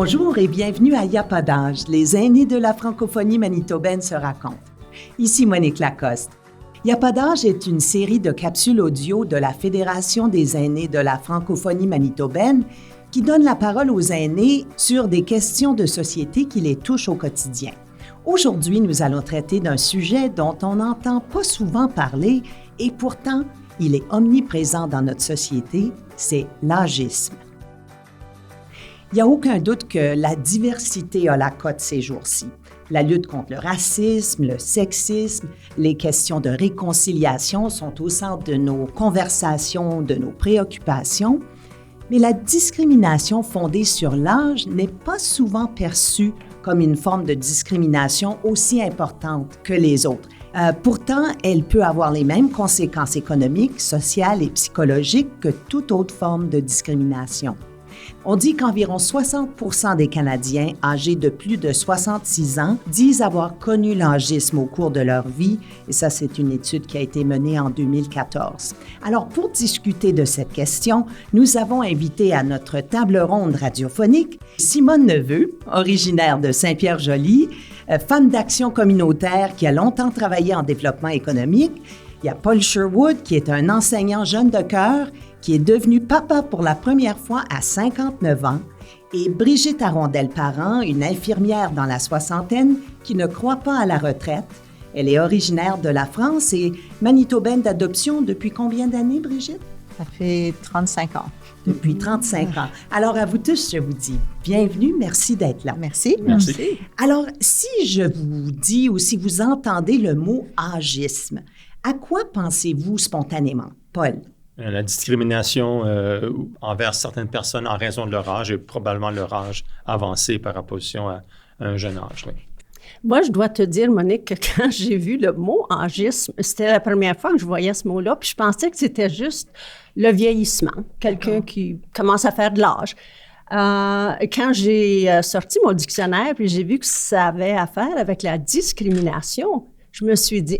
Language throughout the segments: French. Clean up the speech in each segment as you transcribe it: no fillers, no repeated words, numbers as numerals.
Bonjour et bienvenue à Y'a pas d'âge, les aînés de la francophonie manitobaine se racontent. Ici Monique Lacoste. Y'a pas d'âge est une série de capsules audio de la Fédération des aînés de la francophonie manitobaine qui donne la parole aux aînés sur des questions de société qui les touchent au quotidien. Aujourd'hui, nous allons traiter d'un sujet dont on n'entend pas souvent parler et pourtant, il est omniprésent dans notre société, c'est l'âgisme. Il n'y a aucun doute que la diversité a la cote ces jours-ci. La lutte contre le racisme, le sexisme, les questions de réconciliation sont au centre de nos conversations, de nos préoccupations, mais la discrimination fondée sur l'âge n'est pas souvent perçue comme une forme de discrimination aussi importante que les autres. Pourtant, elle peut avoir les mêmes conséquences économiques, sociales et psychologiques que toute autre forme de discrimination. On dit qu'environ 60% des Canadiens âgés de plus de 66 ans disent avoir connu l'âgisme au cours de leur vie, et ça, c'est une étude qui a été menée en 2014. Alors, pour discuter de cette question, nous avons invité à notre table ronde radiophonique Simone Neveu, originaire de Saint-Pierre-Joly, femme d'action communautaire qui a longtemps travaillé en développement économique. Il y a Paul Sherwood, qui est un enseignant jeune de cœur, qui est devenu papa pour la première fois à 59 ans, et Brigitte Arondel-Parent, une infirmière dans la soixantaine qui ne croit pas à la retraite. Elle est originaire de la France et manitobaine d'adoption depuis combien d'années, Brigitte? Ça fait 35 ans. Depuis 35 ans. Alors, à vous tous, je vous dis bienvenue, merci d'être là. Merci. Merci. Alors, si je vous dis ou si vous entendez le mot âgisme, à quoi pensez-vous spontanément, Paul? La discrimination envers certaines personnes en raison de leur âge et probablement leur âge avancé par opposition à un jeune âge. Oui. Moi, je dois te dire, Monique, que quand j'ai vu le mot âgisme, c'était la première fois que je voyais ce mot-là, puis je pensais que c'était juste le vieillissement, quelqu'un qui commence à faire de l'âge. Quand j'ai sorti mon dictionnaire, puis j'ai vu que ça avait à faire avec la discrimination, je me suis dit,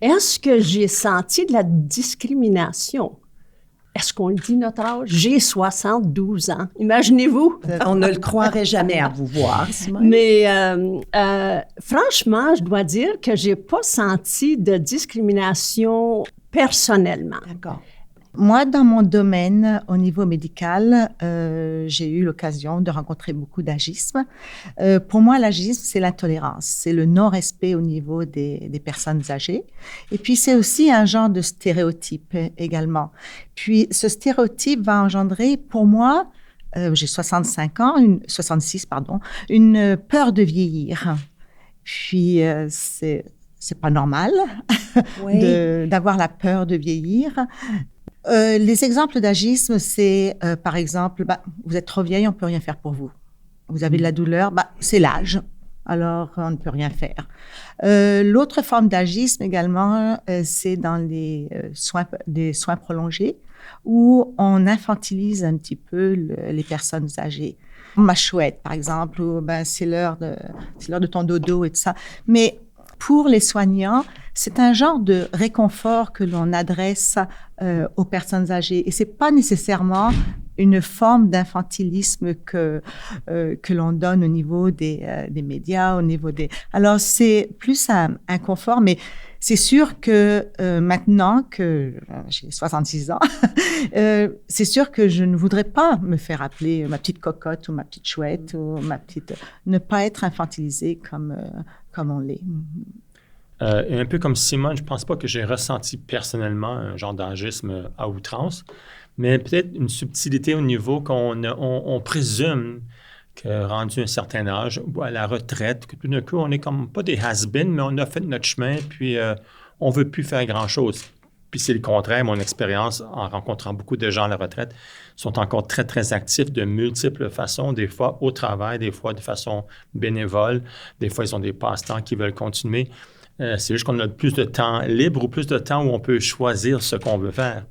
est-ce que j'ai senti de la discrimination? Est-ce qu'on le dit notre âge? J'ai 72 ans. Imaginez-vous. On ne le croirait jamais à vous voir, Simone. Mais franchement, je dois dire que j'ai pas senti de discrimination personnellement. D'accord. Moi, dans mon domaine, au niveau médical, j'ai eu l'occasion de rencontrer beaucoup d'agisme. Pour moi, l'agisme, c'est la tolérance, c'est le non-respect au niveau des personnes âgées. Et puis, c'est aussi un genre de stéréotype également. Puis, ce stéréotype va engendrer, pour moi, j'ai 66, une peur de vieillir. Puis, c'est pas normal Oui. d'avoir la peur de vieillir. Les exemples d'agisme, c'est par exemple, vous êtes trop vieille, on ne peut rien faire pour vous. Vous avez de la douleur, c'est l'âge, alors on ne peut rien faire. L'autre forme d'agisme également, c'est dans les soins prolongés, où on infantilise un petit peu les personnes âgées. Ma chouette, par exemple, où c'est l'heure de ton dodo et tout ça. Mais pour les soignants, c'est un genre de réconfort que l'on adresse aux personnes âgées. Et c'est pas nécessairement une forme d'infantilisme que l'on donne au niveau des médias, au niveau des... Alors, c'est plus un confort, mais c'est sûr que maintenant que j'ai 66 ans, c'est sûr que je ne voudrais pas me faire appeler ma petite cocotte ou ma petite chouette ou ne pas être infantilisée comme on l'est. Et un peu comme Simone, je ne pense pas que j'ai ressenti personnellement un genre d'agisme à outrance, mais peut-être une subtilité au niveau qu'on présume que rendu un certain âge ou à la retraite, que tout d'un coup, on n'est comme pas des has-been, mais on a fait notre chemin, puis on ne veut plus faire grand-chose. Puis c'est le contraire, mon expérience en rencontrant beaucoup de gens à la retraite sont encore très, très actifs de multiples façons, des fois au travail, des fois de façon bénévole, des fois ils ont des passe-temps qui veulent continuer. C'est juste qu'on a plus de temps libre ou plus de temps où on peut choisir ce qu'on veut faire.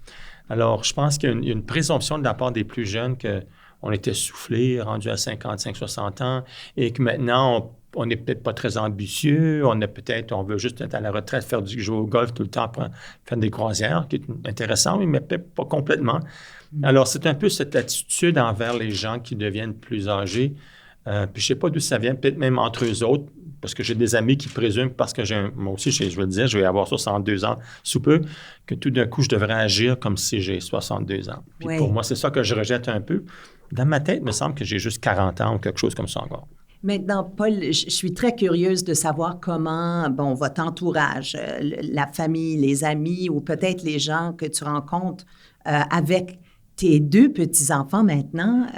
Alors, je pense qu'il y a une présomption de la part des plus jeunes qu'on était soufflés, rendus à 55, 60 ans, et que maintenant, on n'est peut-être pas très ambitieux, on veut juste être à la retraite, jouer au golf tout le temps, faire des croisières, qui est intéressant, mais peut-être pas complètement. Alors, c'est un peu cette attitude envers les gens qui deviennent plus âgés. Puis je ne sais pas d'où ça vient, peut-être même entre eux autres, parce que j'ai des amis qui présument, parce que moi aussi, je vais le dire, je vais avoir 62 ans sous peu, que tout d'un coup, je devrais agir comme si j'ai 62 ans. Puis pour moi, c'est ça que je rejette un peu. Dans ma tête, il me semble que j'ai juste 40 ans ou quelque chose comme ça encore. Maintenant, Paul, je suis très curieuse de savoir comment, votre entourage, la famille, les amis ou peut-être les gens que tu rencontres avec tes 2 petits-enfants maintenant,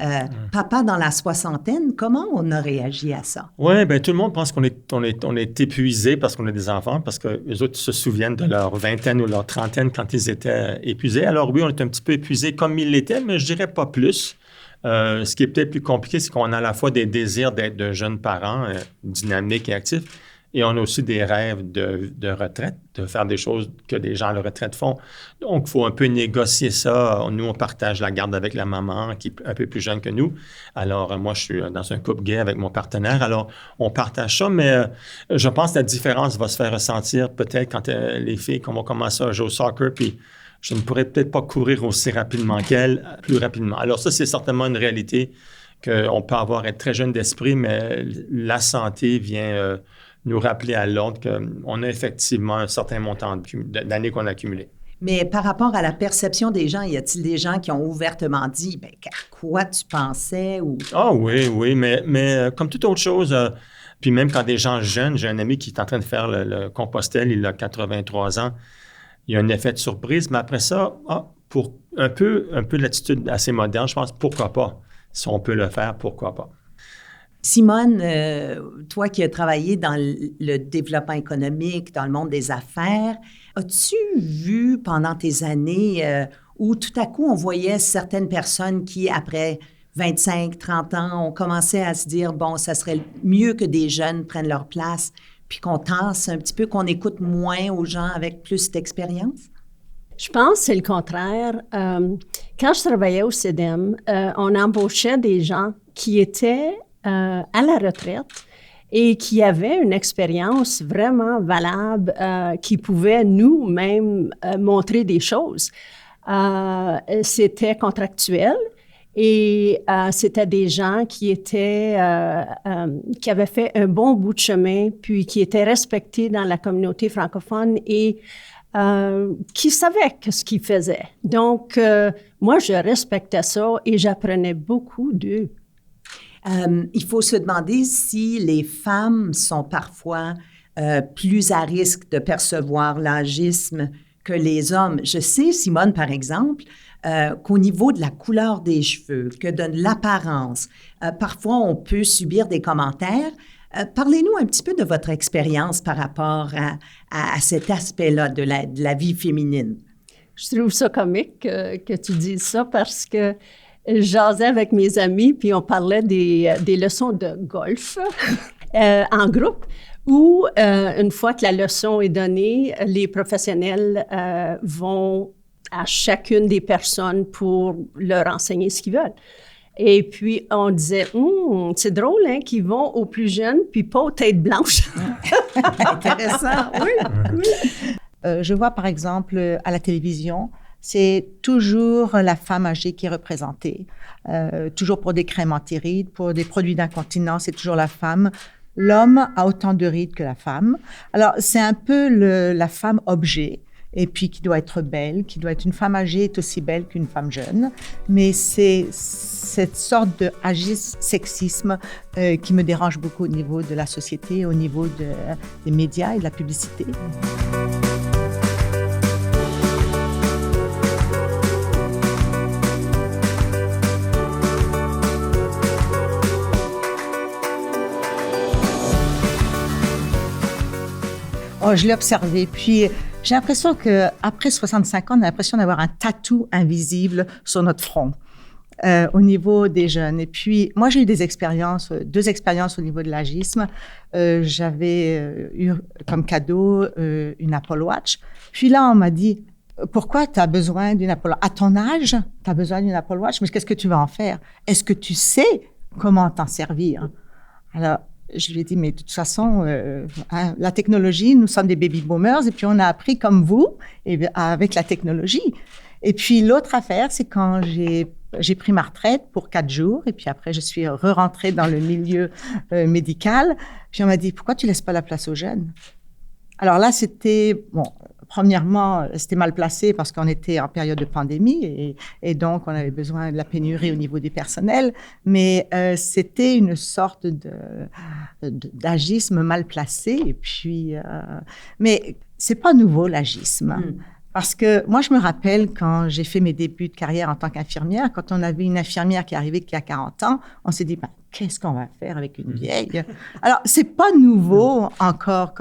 papa dans la soixantaine, comment on a réagi à ça? Oui, bien, tout le monde pense qu'on est épuisé parce qu'on a des enfants, parce que les autres se souviennent de leur vingtaine ou leur trentaine quand ils étaient épuisés. Alors oui, on est un petit peu épuisé comme ils l'étaient, mais je dirais pas plus. Ce qui est peut-être plus compliqué, c'est qu'on a à la fois des désirs d'être de jeunes parents dynamiques et actifs, et on a aussi des rêves de retraite, de faire des choses que des gens à la retraite font. Donc, il faut un peu négocier ça. Nous, on partage la garde avec la maman, qui est un peu plus jeune que nous. Alors, moi, je suis dans un couple gay avec mon partenaire. Alors, on partage ça, mais je pense que la différence va se faire ressentir peut-être quand les filles vont commencer à jouer au soccer, puis je ne pourrais peut-être pas courir aussi rapidement qu'elles, plus rapidement. Alors, ça, c'est certainement une réalité qu'on peut être très jeune d'esprit, mais la santé vient nous rappeler à l'ordre qu'on a effectivement un certain montant d'années qu'on a accumulé. Mais par rapport à la perception des gens, y a-t-il des gens qui ont ouvertement dit « à quoi tu pensais? » ou... Ah oui, mais comme toute autre chose, puis même quand des gens jeunes, j'ai un ami qui est en train de faire le Compostelle, il a 83 ans, il y a un effet de surprise, mais après ça, pour un peu l'attitude assez moderne, je pense, pourquoi pas? Si on peut le faire, pourquoi pas? Simone, toi qui as travaillé dans le développement économique, dans le monde des affaires, as-tu vu pendant tes années où tout à coup on voyait certaines personnes qui, après 25, 30 ans, ont commencé à se dire, ça serait mieux que des jeunes prennent leur place, puis qu'on tasse un petit peu, qu'on écoute moins aux gens avec plus d'expérience? Je pense que c'est le contraire. Quand je travaillais au CEDEM, on embauchait des gens qui étaient à la retraite et qui avaient une expérience vraiment valable, qui pouvaient nous-mêmes montrer des choses. C'était contractuel et c'était des gens qui avaient fait un bon bout de chemin, puis qui étaient respectés dans la communauté francophone et qui savaient ce qu'ils faisaient. Donc, moi, je respectais ça et j'apprenais beaucoup d'eux. Il faut se demander si les femmes sont parfois plus à risque de percevoir l'agisme que les hommes. Je sais, Simone, par exemple, qu'au niveau de la couleur des cheveux, que de l'apparence, parfois on peut subir des commentaires. Parlez-nous un petit peu de votre expérience par rapport à cet aspect-là de la vie féminine. Je trouve ça comique que tu dises ça parce que je jasais avec mes amis, puis on parlait des leçons de golf en groupe, où une fois que la leçon est donnée, les professionnels vont à chacune des personnes pour leur enseigner ce qu'ils veulent. Et puis, on disait, c'est drôle, hein, qu'ils vont aux plus jeunes, puis pas aux têtes blanches. Intéressant, oui. Je vois, par exemple, à la télévision, c'est toujours la femme âgée qui est représentée. Toujours pour des crèmes anti-rides, pour des produits d'incontinence, c'est toujours la femme. L'homme a autant de rides que la femme. Alors, c'est un peu la femme objet, et puis qui doit être belle, qui doit être une femme âgée est aussi belle qu'une femme jeune. Mais c'est cette sorte de sexisme qui me dérange beaucoup au niveau de la société, au niveau des médias et de la publicité. Oh, je l'ai observé. Puis, j'ai l'impression qu'après 65 ans, on a l'impression d'avoir un tatou invisible sur notre front au niveau des jeunes. Et puis, moi, j'ai eu deux expériences au niveau de l'agisme. J'avais eu comme cadeau une Apple Watch. Puis là, on m'a dit, pourquoi tu as besoin d'une Apple Watch? À ton âge, tu as besoin d'une Apple Watch, mais qu'est-ce que tu vas en faire? Est-ce que tu sais comment t'en servir? Alors, je lui ai dit, mais de toute façon, la technologie, nous sommes des baby boomers et puis on a appris comme vous avec la technologie. Et puis, l'autre affaire, c'est quand j'ai pris ma retraite pour 4 jours et puis après, je suis re-rentrée dans le milieu médical. Puis on m'a dit, pourquoi tu laisses pas la place aux jeunes? Alors là, premièrement, c'était mal placé parce qu'on était en période de pandémie et donc on avait besoin de la pénurie au niveau des personnels, mais c'était une sorte d'agisme mal placé. Et puis, mais c'est pas nouveau l'agisme. Parce que moi, je me rappelle quand j'ai fait mes débuts de carrière en tant qu'infirmière, quand on avait une infirmière qui arrivait qui a 40 ans, on s'est dit, qu'est-ce qu'on va faire avec une vieille? Alors, c'est pas nouveau encore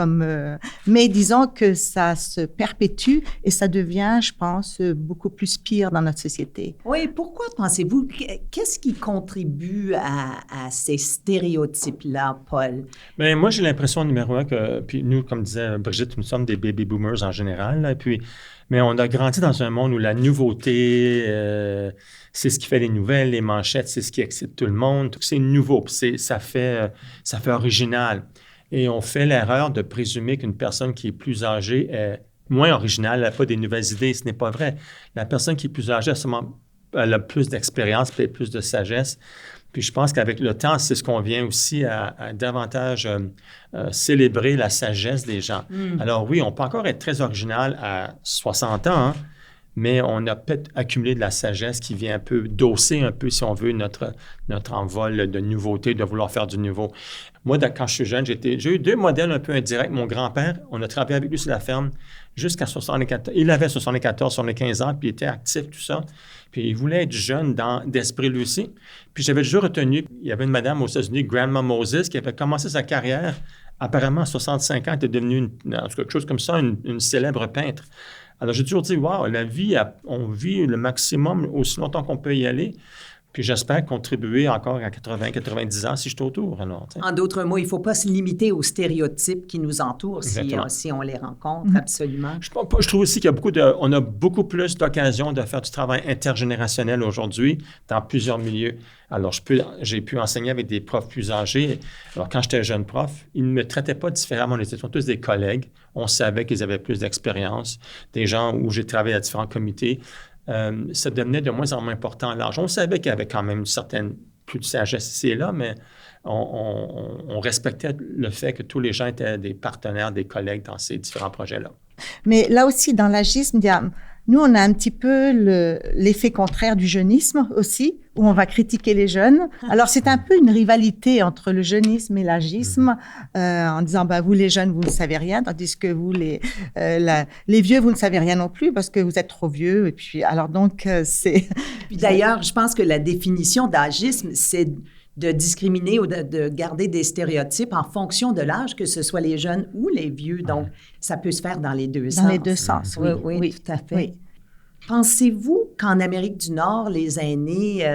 mais disons que ça se perpétue et ça devient, je pense, beaucoup plus pire dans notre société. Oui, pourquoi pensez-vous? Qu'est-ce qui contribue à ces stéréotypes-là, Paul? Bien, moi, j'ai l'impression, numéro un, que, puis nous, comme disait Brigitte, nous sommes des baby boomers en général, là, mais on a grandi dans un monde où la nouveauté, c'est ce qui fait les nouvelles, les manchettes, c'est ce qui excite tout le monde. C'est nouveau, puis ça fait original. Et on fait l'erreur de présumer qu'une personne qui est plus âgée est moins originale, elle n'a pas des nouvelles idées. Ce n'est pas vrai. La personne qui est plus âgée, elle a plus d'expérience, peut-être plus de sagesse. Puis je pense qu'avec le temps, c'est ce qu'on vient aussi à davantage célébrer la sagesse des gens. Alors oui, on peut encore être très original à 60 ans, hein, mais on a peut-être accumulé de la sagesse qui vient un peu dosser un peu, si on veut, notre envol de nouveauté, de vouloir faire du nouveau. Moi, quand je suis jeune, j'ai eu 2 modèles un peu indirects. Mon grand-père, on a travaillé avec lui sur la ferme jusqu'à 74. Il avait 74, 75 ans, puis il était actif, tout ça. Puis il voulait être jeune d'esprit lui aussi. Puis j'avais toujours retenu, il y avait une madame aux États-Unis, Grandma Moses, qui avait commencé sa carrière, apparemment à 65 ans, était devenue, quelque chose comme ça, une célèbre peintre. Alors j'ai toujours dit, wow, la vie, on vit le maximum aussi longtemps qu'on peut y aller. Puis j'espère contribuer encore à 80, 90 ans si je suis autour. Alors, en d'autres mots, il ne faut pas se limiter aux stéréotypes qui nous entourent si on les rencontre, absolument. Je trouve aussi on a beaucoup plus d'occasions de faire du travail intergénérationnel aujourd'hui dans plusieurs milieux. Alors, j'ai pu enseigner avec des profs plus âgés. Alors, quand j'étais jeune prof, ils ne me traitaient pas différemment. On était tous des collègues. On savait qu'ils avaient plus d'expérience. Des gens où j'ai travaillé à différents comités. Ça devenait de moins en moins important à l'âge. On savait qu'il y avait quand même une certaine plus de sagesse ici et là, mais on respectait le fait que tous les gens étaient des partenaires, des collègues dans ces différents projets-là. Mais là aussi, dans l'agisme, nous, on a un petit peu l'effet contraire du jeunisme aussi, où on va critiquer les jeunes. Alors, c'est un peu une rivalité entre le jeunisme et l'agisme, en disant, vous, les jeunes, vous ne savez rien, tandis que vous, les vieux, vous ne savez rien non plus parce que vous êtes trop vieux. Et puis, alors donc, c'est... Puis d'ailleurs, je pense que la définition d'agisme, c'est de discriminer ou de garder des stéréotypes en fonction de l'âge, que ce soit les jeunes ou les vieux. Donc, ça peut se faire dans les deux sens. Dans les deux sens, oui, tout à fait. Oui. Pensez-vous qu'en Amérique du Nord, les aînés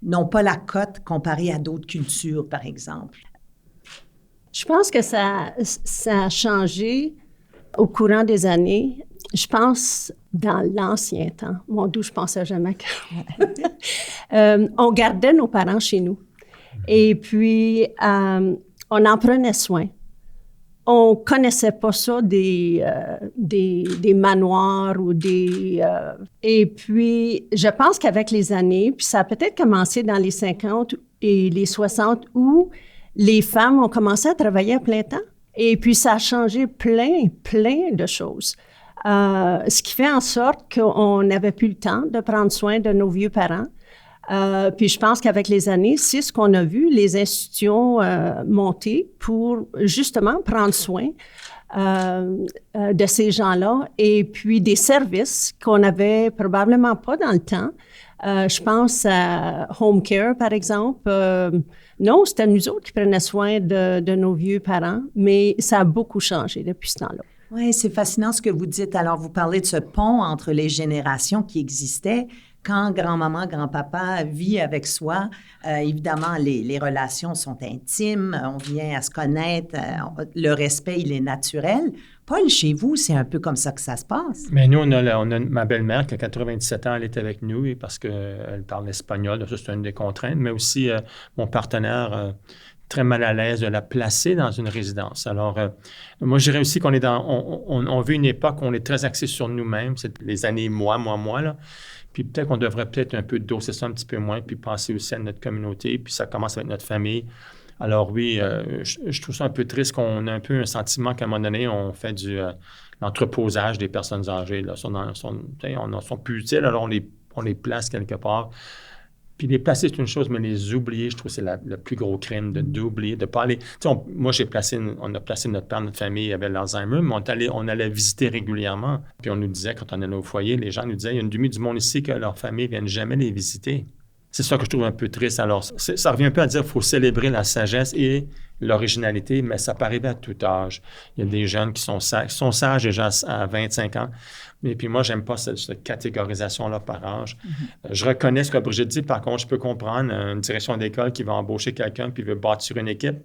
n'ont pas la cote comparée à d'autres cultures, par exemple? Je pense que ça a changé au courant des années. Je pense dans l'ancien temps, d'où je pensais jamais on gardait nos parents chez nous. Et puis, on en prenait soin. On connaissait pas ça des manoirs ou et puis, je pense qu'avec les années, puis ça a peut-être commencé dans les 50 et les 60, où les femmes ont commencé à travailler à plein temps. Et puis, ça a changé plein de choses. Ce qui fait en sorte qu'on n'avait plus le temps de prendre soin de nos vieux parents. Puis je pense qu'avec les années, c'est ce qu'on a vu, les institutions monter pour justement prendre soin de ces gens-là et puis des services qu'on n'avait probablement pas dans le temps. Je pense à Home Care, par exemple. Non, c'était nous autres qui prenaient soin de nos vieux parents, mais ça a beaucoup changé depuis ce temps-là. Oui, c'est fascinant ce que vous dites. Alors, vous parlez de ce pont entre les générations qui existait. Quand grand-maman, grand-papa vit avec soi, évidemment, les relations sont intimes, on vient à se connaître, le respect, il est naturel. Paul, chez vous, c'est un peu comme ça que ça se passe. Mais nous, on a ma belle-mère qui a 97 ans, elle est avec nous parce qu'elle parle espagnol, ça c'est une des contraintes, mais aussi mon partenaire très mal à l'aise de la placer dans une résidence. Alors, moi, je dirais aussi qu'on est on vit une époque où on est très axé sur nous-mêmes, c'est les années moi, là. Puis peut-être qu'on devrait peut-être un peu doser ça un petit peu moins, puis penser aussi à notre communauté, puis ça commence avec notre famille. Alors oui, je trouve ça un peu triste qu'on ait un peu un sentiment qu'à un moment donné, on fait l'entreposage des personnes âgées. Là. Sont plus utiles, alors on les place quelque part. Puis les placer, c'est une chose, mais les oublier, je trouve que c'est le plus gros crime d'oublier, de ne pas aller. Moi, on a placé notre père, notre famille, il avait l'Alzheimer, mais on allait visiter régulièrement. Puis on nous disait, quand on allait au foyer, les gens nous disaient, il y a une demi du monde ici que leur famille ne vienne jamais les visiter. C'est ça que je trouve un peu triste. Alors, ça revient un peu à dire qu'il faut célébrer la sagesse et l'originalité, mais ça peut arriver à tout âge. Il y a des jeunes qui sont sages déjà à 25 ans. Mais puis moi, j'aime pas cette catégorisation-là par âge. Je reconnais ce que Brigitte dit. Par contre, je peux comprendre une direction d'école qui va embaucher quelqu'un puis veut bâtir une équipe.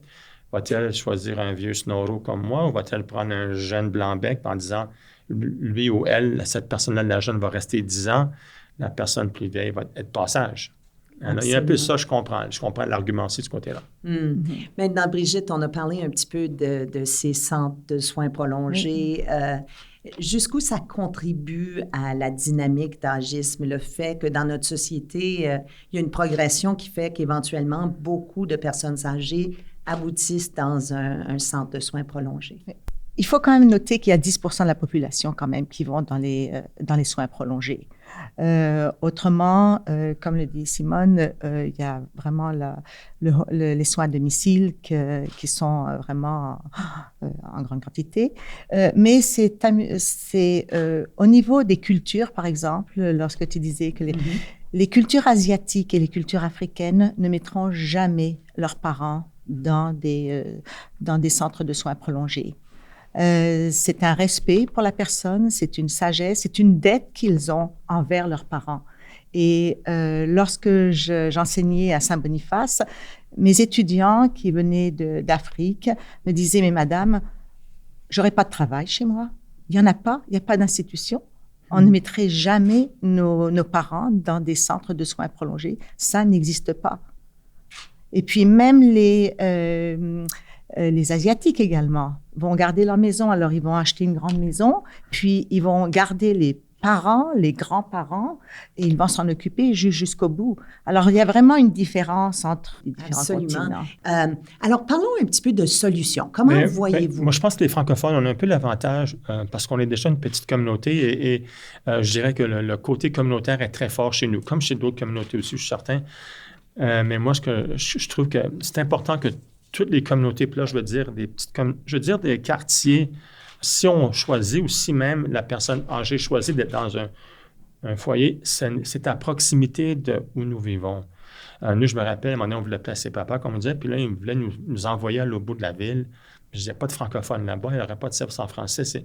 Va-t-elle choisir un vieux Snorro comme moi ou va-t-elle prendre un jeune blanc-bec en disant, lui ou elle, cette personne-là, la jeune, va rester 10 ans, la personne plus vieille va être passage. Alors, il y a un peu ça, je comprends l'argument aussi de ce côté-là. Maintenant, Brigitte, on a parlé un petit peu de ces centres de soins prolongés. Jusqu'où ça contribue à la dynamique d'agisme, le fait que dans notre société, il y a une progression qui fait qu'éventuellement, beaucoup de personnes âgées aboutissent dans un centre de soins prolongés? Il faut quand même noter qu'il y a 10% de la population quand même qui vont dans les soins prolongés. Autrement, comme le dit Simone, il y a vraiment les soins à domicile qui sont vraiment en grande quantité. Mais c'est au niveau des cultures, par exemple, lorsque tu disais que les cultures asiatiques et les cultures africaines ne mettront jamais leurs parents dans des centres de soins prolongés. C'est un respect pour la personne, c'est une sagesse, c'est une dette qu'ils ont envers leurs parents. Et lorsque j'enseignais à Saint-Boniface, mes étudiants qui venaient d'Afrique me disaient « Mais madame, j'aurais pas de travail chez moi. Il y en a pas, il n'y a pas d'institution. On ne mettrait jamais nos parents dans des centres de soins prolongés. Ça n'existe pas. » Et puis même les Asiatiques également vont garder leur maison. Alors, ils vont acheter une grande maison, puis ils vont garder les parents, les grands-parents, et ils vont s'en occuper jusqu'au bout. Alors, il y a vraiment une différence entre les différents continents. Alors, parlons un petit peu de solutions. Comment voyez-vous? Moi, je pense que les francophones, on a un peu l'avantage parce qu'on est déjà une petite communauté et je dirais que le côté communautaire est très fort chez nous, comme chez d'autres communautés aussi, je suis certain. Mais moi, je trouve que c'est important que toutes les communautés, puis là, je veux dire des quartiers, si on choisit ou si même la personne âgée choisit d'être dans un foyer, c'est à proximité de où nous vivons. Nous, je me rappelle, à un moment donné, on voulait placer papa, comme on disait, puis là, il voulait nous envoyer à l'autre bout de la ville. Je disais, pas de francophone là-bas, il n'y aurait pas de service en français.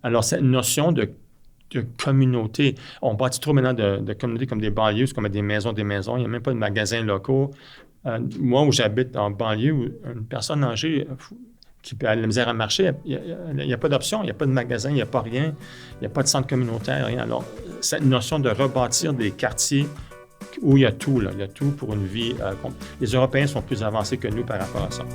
Alors, cette notion de communauté, on bâtit trop maintenant de communautés comme des banlieues, comme des maisons, il n'y a même pas de magasins locaux. Moi, où j'habite en banlieue, une personne âgée qui a la misère à marcher, il n'y a pas d'option, il n'y a pas de magasin, il n'y a pas rien, il n'y a pas de centre communautaire, rien. Alors, cette notion de rebâtir des quartiers où il y a tout, il y a tout pour une vie. Les Européens sont plus avancés que nous par rapport à ça.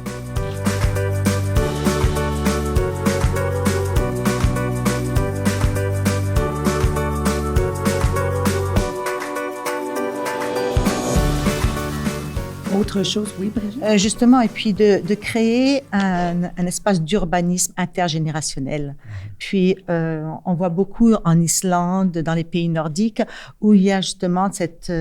Autre chose, oui, Brigitte? Justement, et puis de créer un espace d'urbanisme intergénérationnel. Puis, on voit beaucoup en Islande, dans les pays nordiques, où il y a justement cette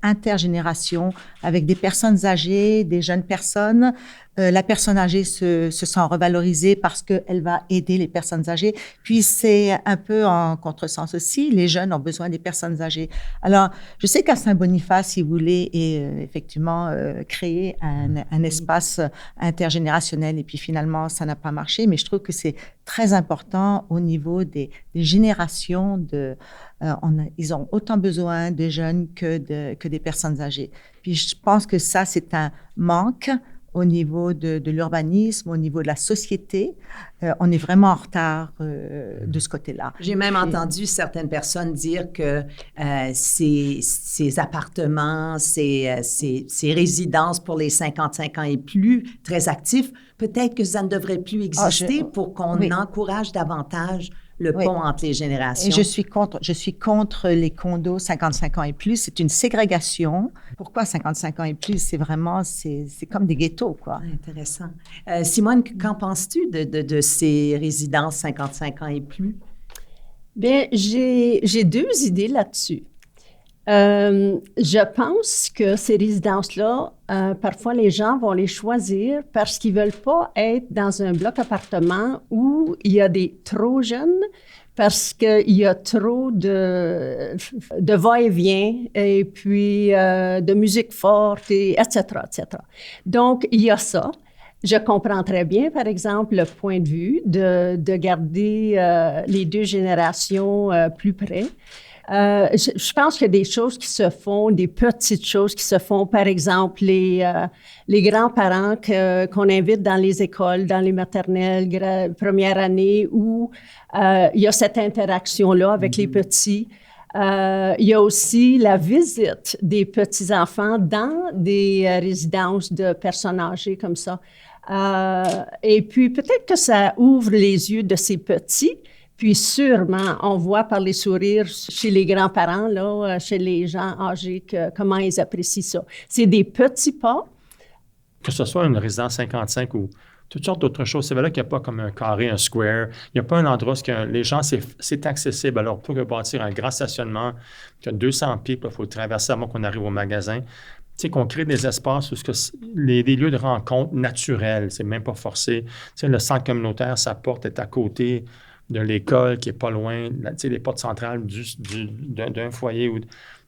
intergénération avec des personnes âgées, des jeunes personnes. La personne âgée se sent revalorisée parce qu'elle va aider les personnes âgées. Puis, c'est un peu en contresens aussi. Les jeunes ont besoin des personnes âgées. Alors, je sais qu'à Saint-Boniface, ils voulaient effectivement créer un espace intergénérationnel. Et puis, finalement, ça n'a pas marché. Mais je trouve que c'est très important au niveau des générations. Ils ont autant besoin de jeunes que des personnes âgées. Puis, je pense que ça, c'est un manque au niveau de l'urbanisme, au niveau de la société, on est vraiment en retard de ce côté-là. J'ai même entendu certaines personnes dire que ces appartements, ces résidences pour les 55 ans et plus, très actifs, peut-être que ça ne devrait plus exister pour qu'on encourage davantage le pont entre les générations. Et je suis contre les condos 55 ans et plus. C'est une ségrégation. Pourquoi 55 ans et plus? C'est vraiment, c'est comme des ghettos, quoi. Intéressant. Simone, qu'en penses-tu de ces résidences 55 ans et plus? Bien, j'ai deux idées là-dessus. Je pense que ces résidences-là, parfois les gens vont les choisir parce qu'ils ne veulent pas être dans un bloc appartement où il y a des trop jeunes, parce qu'il y a trop de va-et-vient et puis de musique forte, etc., etc. Donc, il y a ça. Je comprends très bien, par exemple, le point de vue de garder les deux générations plus près. Je pense qu'il y a des choses qui se font, des petites choses qui se font. Par exemple, les grands-parents qu'on invite dans les écoles, dans les maternelles, première année, où il y a cette interaction-là avec les petits. Il y a aussi la visite des petits-enfants dans des résidences de personnes âgées comme ça. Et puis, peut-être que ça ouvre les yeux de ces petits. Puis sûrement, on voit par les sourires chez les grands-parents, là, chez les gens âgés, comment ils apprécient ça. C'est des petits pas. Que ce soit une résidence 55 ou toutes sortes d'autres choses, c'est vrai qu'il n'y a pas comme un carré, un square. Il n'y a pas un endroit où les gens, c'est accessible. Alors, plutôt que bâtir un grand stationnement qui a 200 pieds, il faut traverser avant qu'on arrive au magasin. Tu sais, qu'on crée des espaces où des lieux de rencontre naturels, c'est même pas forcé. Tu sais, le centre communautaire, sa porte est à côté de l'école qui n'est pas loin, tu sais, les portes centrales d'un foyer.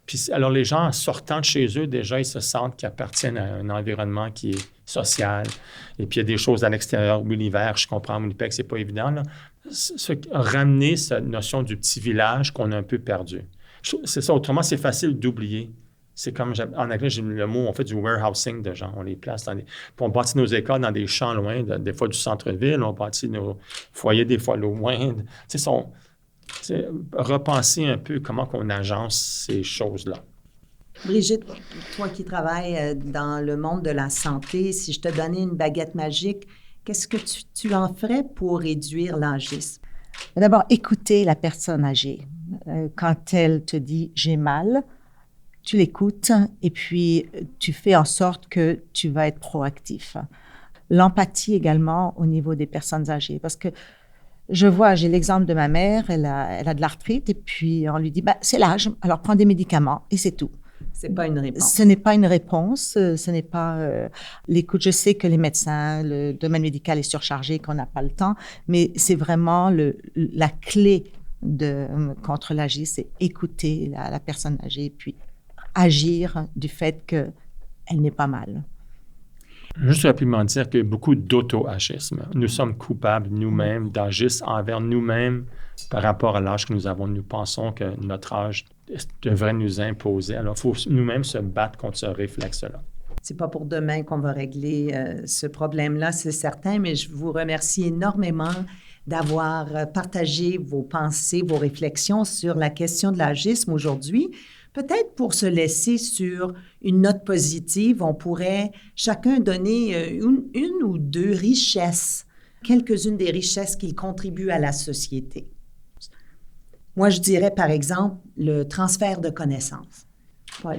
Puis, alors, les gens, en sortant de chez eux, déjà, ils se sentent qu'ils appartiennent à un environnement qui est social. Et puis, il y a des choses à l'extérieur. Oui, l'hiver, je comprends, Winnipeg, c'est pas évident, là. Ramener cette notion du petit village qu'on a un peu perdu. C'est ça. Autrement, c'est facile d'oublier. C'est comme, en anglais, j'ai le mot, on fait du warehousing de gens. On les place puis on bâtit nos écoles dans des champs loin, des fois du centre-ville. On bâtit nos foyers des fois loin. Tu sais, repenser un peu comment on agence ces choses-là. Brigitte, toi qui travailles dans le monde de la santé, si je te donnais une baguette magique, qu'est-ce que tu en ferais pour réduire l'âgisme? D'abord, écouter la personne âgée. Quand elle te dit « j'ai mal », tu l'écoutes et puis tu fais en sorte que tu vas être proactif. L'empathie également au niveau des personnes âgées, parce que j'ai l'exemple de ma mère, elle a de l'arthrite et puis on lui dit c'est l'âge, alors prends des médicaments et c'est tout. C'est pas une réponse. Ce n'est pas une réponse, ce n'est pas l'écoute. Je sais que les médecins, le domaine médical est surchargé, qu'on n'a pas le temps, mais c'est vraiment la clé contre l'agisme, c'est écouter la personne âgée puis agir du fait qu'elle n'est pas mal. Juste rapidement dire qu'il y a beaucoup d'auto-agisme. Nous sommes coupables nous-mêmes d'agisme envers nous-mêmes par rapport à l'âge que nous avons. Nous pensons que notre âge devrait nous imposer. Alors, il faut nous-mêmes se battre contre ce réflexe-là. C'est pas pour demain qu'on va régler ce problème-là, c'est certain, mais je vous remercie énormément d'avoir partagé vos pensées, vos réflexions sur la question de l'agisme aujourd'hui. Peut-être pour se laisser sur une note positive, on pourrait chacun donner une ou deux richesses, quelques-unes des richesses qui contribuent à la société. Moi, je dirais, par exemple, le transfert de connaissances. Paul?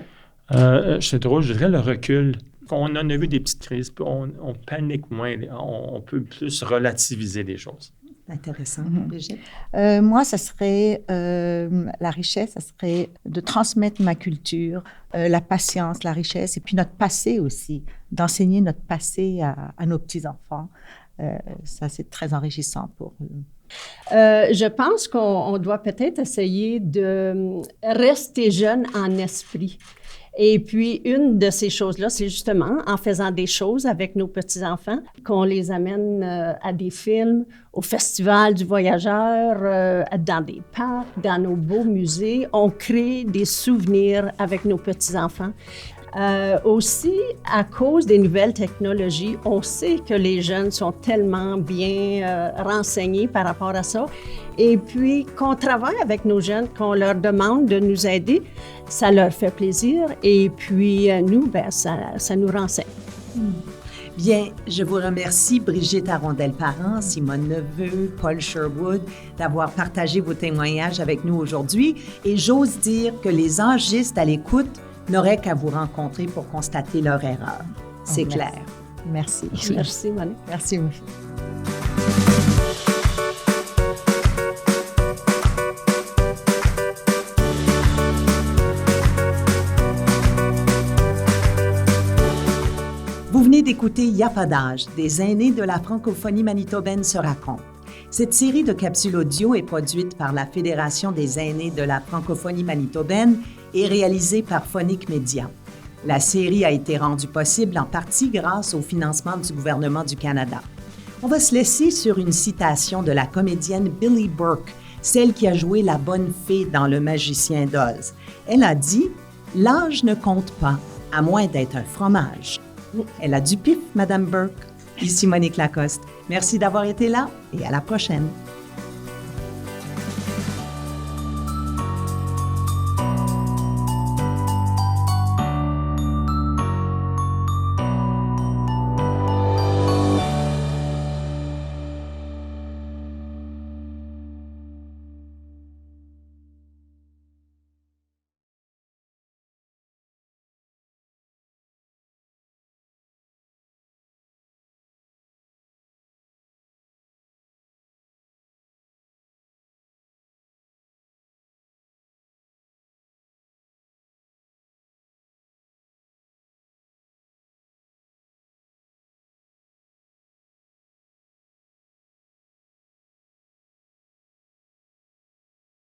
C'est drôle, je dirais le recul. On en a vu des petites crises, puis on panique moins, on peut plus relativiser les choses. Intéressant. Brigitte? Moi, ça serait la richesse, ça serait de transmettre ma culture, la patience, la richesse, et puis notre passé aussi, d'enseigner notre passé à nos petits-enfants. Ça, c'est très enrichissant pour eux. Je pense qu'on doit peut-être essayer de rester jeune en esprit. Et puis, une de ces choses-là, c'est justement en faisant des choses avec nos petits-enfants, qu'on les amène à des films, au Festival du Voyageur, dans des parcs, dans nos beaux musées. On crée des souvenirs avec nos petits-enfants. Aussi, à cause des nouvelles technologies, on sait que les jeunes sont tellement bien renseignés par rapport à ça. Et puis, qu'on travaille avec nos jeunes, qu'on leur demande de nous aider, ça leur fait plaisir. Et puis, nous, ben, ça nous renseigne. Bien, je vous remercie, Brigitte Arondel-Parent, Simone Neveu, Paul Sherwood, d'avoir partagé vos témoignages avec nous aujourd'hui. Et j'ose dire que les âgistes à l'écoute n'auraient qu'à vous rencontrer pour constater leur erreur. C'est clair. Merci. Merci, Monique. Merci. Vous venez d'écouter Y a pas d'âge, des aînés de la francophonie manitobaine se racontent. Cette série de capsules audio est produite par la Fédération des aînés de la francophonie manitobaine et réalisée par Phonique Média. La série a été rendue possible en partie grâce au financement du gouvernement du Canada. On va se laisser sur une citation de la comédienne Billie Burke, celle qui a joué la bonne fée dans Le Magicien d'Oz. Elle a dit « L'âge ne compte pas, à moins d'être un fromage ». Elle a du pif, Madame Burke. Ici Monique Lacoste. Merci d'avoir été là et à la prochaine.